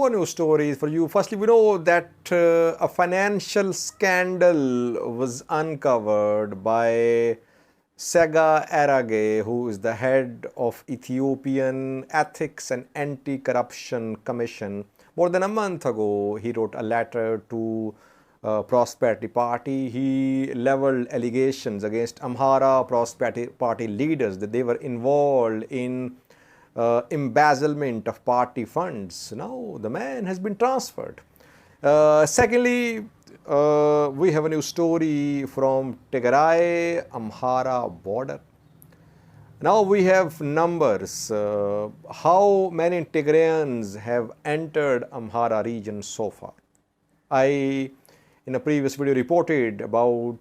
more news stories for you. Firstly, we know that a financial scandal was uncovered by Tsega Arage, who is the head of Ethiopian Ethics and Anti-Corruption Commission. More than a month ago, he wrote a letter to Prosperity Party. He leveled allegations against Amhara Prosperity Party leaders that they were involved in embezzlement of party funds. Now the man has been transferred. Secondly, we have a new story from Tigray, Amhara border. Now we have numbers. How many Tigrayans have entered Amhara region so far? I, in a previous video, reported about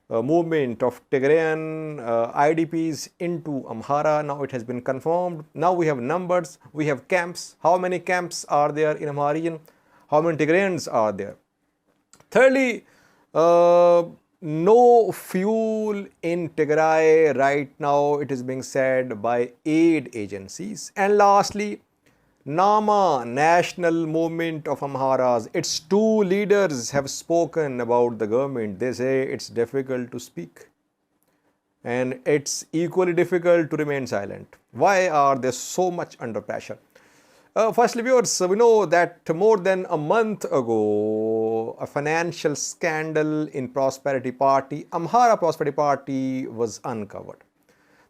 movement of Tigrayan IDPs into Amhara. Now it has been confirmed. Now we have numbers, we have camps. How many camps are there in Amhara region? How many Tigrayans are there? Thirdly, no fuel in Tigray right now, it is being said by aid agencies. And lastly, Nama, National Movement of Amharas, its two leaders have spoken about the government. They say it's difficult to speak and it's equally difficult to remain silent. Why are they so much under pressure? Firstly, viewers, we know that more than a month ago, a financial scandal in Prosperity Party, Amhara Prosperity Party, was uncovered.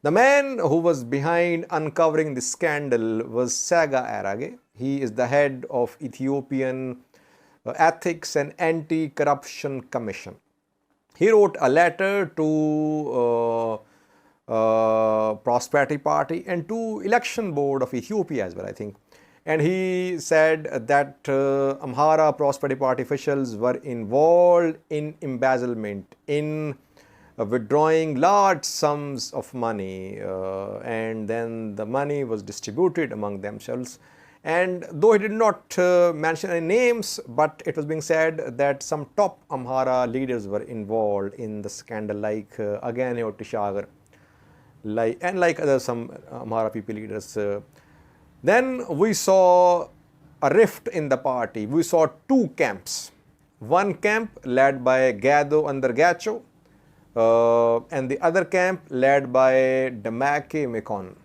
The man who was behind uncovering this scandal was Tsega Arage. He is the head of Ethiopian Ethics and Anti-Corruption Commission. He wrote a letter to Prosperity Party and to Election Board of Ethiopia as well, I think. And he said that Amhara Prosperity Party officials were involved in embezzlement, in withdrawing large sums of money, and then the money was distributed among themselves. And though he did not mention any names, but it was being said that some top Amhara leaders were involved in the scandal, like again Tsega Arage, and like other some Amhara people leaders. Then we saw a rift in the party. We saw two camps. One camp led by Gado under Gacho, and the other camp led by Damake Mekon.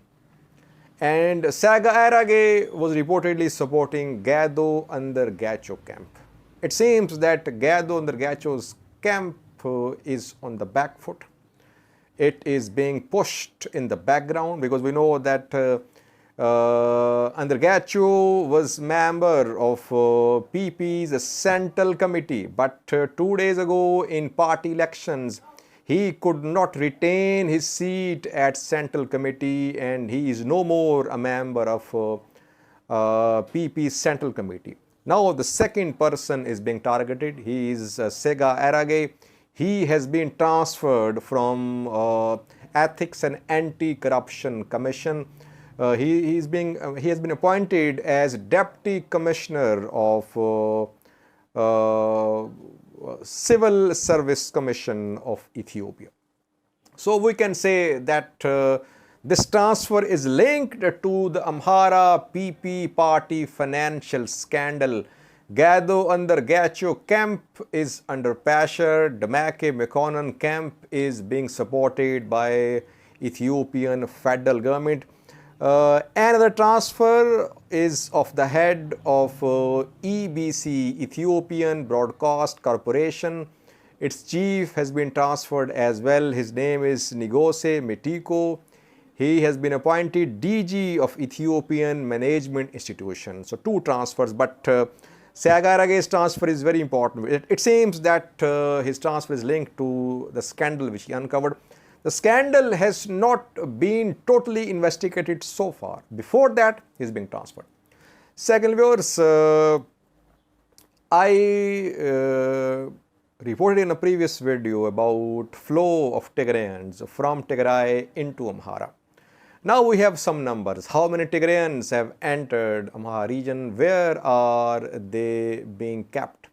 And Tsega Arage was reportedly supporting Gado under Gacho camp. It seems that Gado under Gacho's camp is on the back foot. It is being pushed in the background because we know that under Gacho was member of PP's Central Committee, but 2 days ago in party elections, he could not retain his seat at Central Committee and he is no more a member of PP's Central Committee. Now the second person is being targeted. He is Tsega Arage. He has been transferred from Ethics and Anti-Corruption Commission. He has been appointed as Deputy Commissioner of Civil Service Commission of Ethiopia. So we can say that this transfer is linked to the Amhara PP party financial scandal. Gado under Gacho camp is under pressure. Damake Mekonnen camp is being supported by Ethiopian federal government. Another transfer is of the head of EBC, Ethiopian Broadcast Corporation. Its chief has been transferred as well. His name is Nigose Metiko. He has been appointed DG of Ethiopian Management Institution. So two transfers, but Tsega Arage's transfer is very important. It seems that his transfer is linked to the scandal which he uncovered. The scandal has not been totally investigated so far. Before that, he is being transferred. Second, viewers, I reported in a previous video about flow of Tigrayans from Tigray into Amhara. Now we have some numbers. How many Tigrayans have entered Amhara region? Where are they being kept?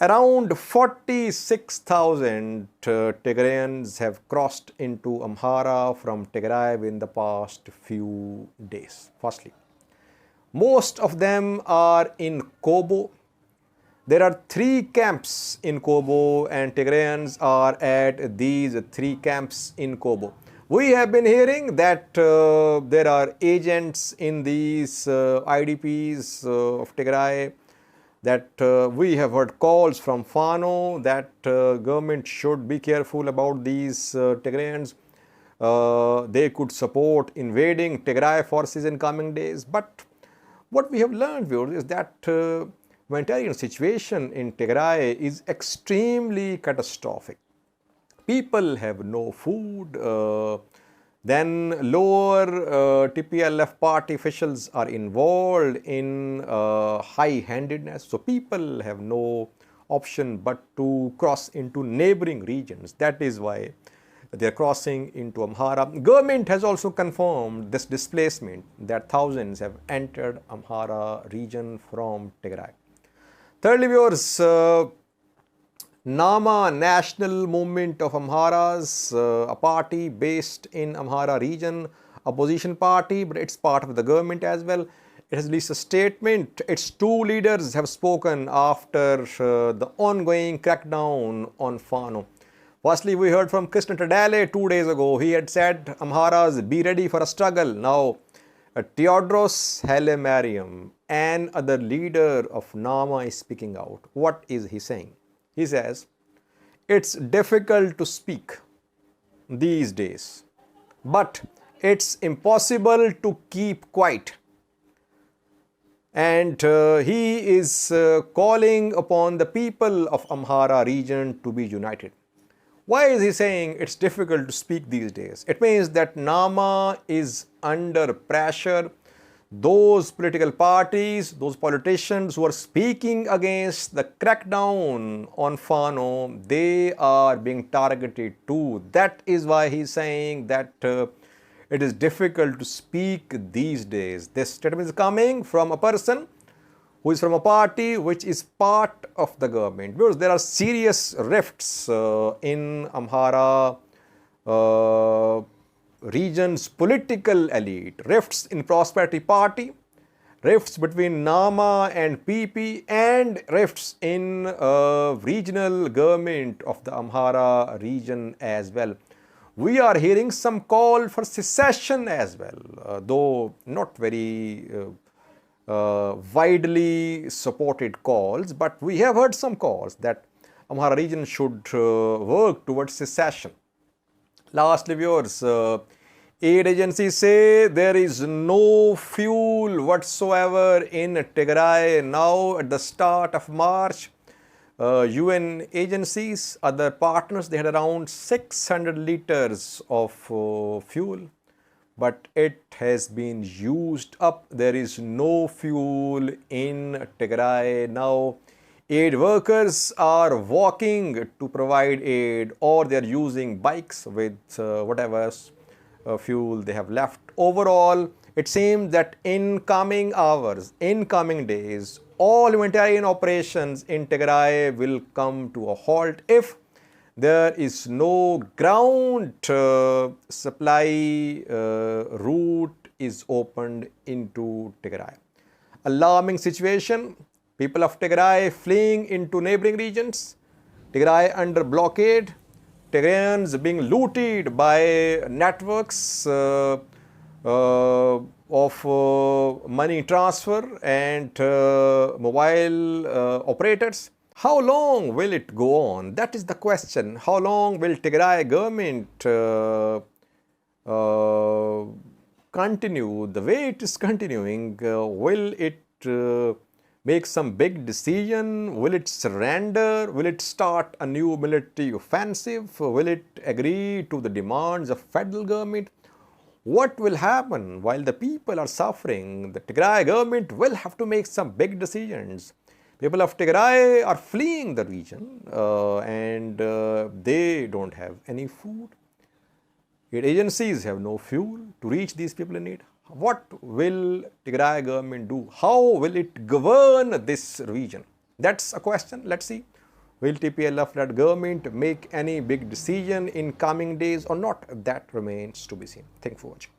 Around 46,000 Tigrayans have crossed into Amhara from Tigray in the past few days. Firstly, Most of them are in Kobo. There are 3 camps in Kobo, and Tigrayans are at these 3 camps in Kobo. We have been hearing that there are agents in these IDPs of Tigray, that we have heard calls from Fano that government should be careful about these Tigrayans. They could support invading Tigray forces in coming days. But what we have learned, viewers, is that humanitarian situation in Tigray is extremely catastrophic. People have no food. Then lower TPLF party officials are involved in high-handedness. So people have no option but to cross into neighboring regions. That is why they are crossing into Amhara. Government has also confirmed this displacement, that thousands have entered Amhara region from Tigray. Thirdly, viewers, Nama, National Movement of Amharas, a party based in Amhara region, opposition party, but it's part of the government as well. It has released a statement. Its 2 leaders have spoken after the ongoing crackdown on Fano. Firstly, we heard from Krishna Tadale 2 days ago. He had said, Amharas, be ready for a struggle. Now, Theodros Haile-Mariam, another leader of Nama, is speaking out. What is he saying? He says, it's difficult to speak these days, but it's impossible to keep quiet. And he is calling upon the people of Amhara region to be united. Why is he saying it's difficult to speak these days? It means that Nama is under pressure. Those political parties, those politicians who are speaking against the crackdown on Fano, they are being targeted too. That is why he's saying that it is difficult to speak these days. This statement is coming from a person who is from a party which is part of the government. Because there are serious rifts in Amhara region's political elite, rifts in Prosperity Party, rifts between Nama and PP, and rifts in regional government of the Amhara region as well. We are hearing some call for secession as well, though not very widely supported calls, but we have heard some calls that Amhara region should work towards secession. Lastly, viewers, aid agencies say there is no fuel whatsoever in Tigray now at the start of March. UN agencies, other partners, they had around 600 liters of fuel, but it has been used up. There is no fuel in Tigray now. Aid workers are walking to provide aid, or they are using bikes with whatever fuel they have left. Overall, it seems that in coming hours, in coming days, all humanitarian operations in Tigray will come to a halt if there is no ground supply route is opened into Tigray. Alarming situation. People of Tigray fleeing into neighboring regions. Tigray under blockade. Tigrayans being looted by networks of money transfer and mobile operators. How long will it go on? That is the question. How long will Tigray government continue the way it is continuing? Will it make some big decision? Will it surrender? Will it start a new military offensive? Will it agree to the demands of federal government? What will happen while the people are suffering? The Tigray government will have to make some big decisions. People of Tigray are fleeing the region and they don't have any food. Aid agencies have no fuel to reach these people in need. What will Tigray government do? How will it govern this region? That's a question. Let's see. Will TPLF-led government make any big decision in coming days or not? That remains to be seen. Thank you for watching.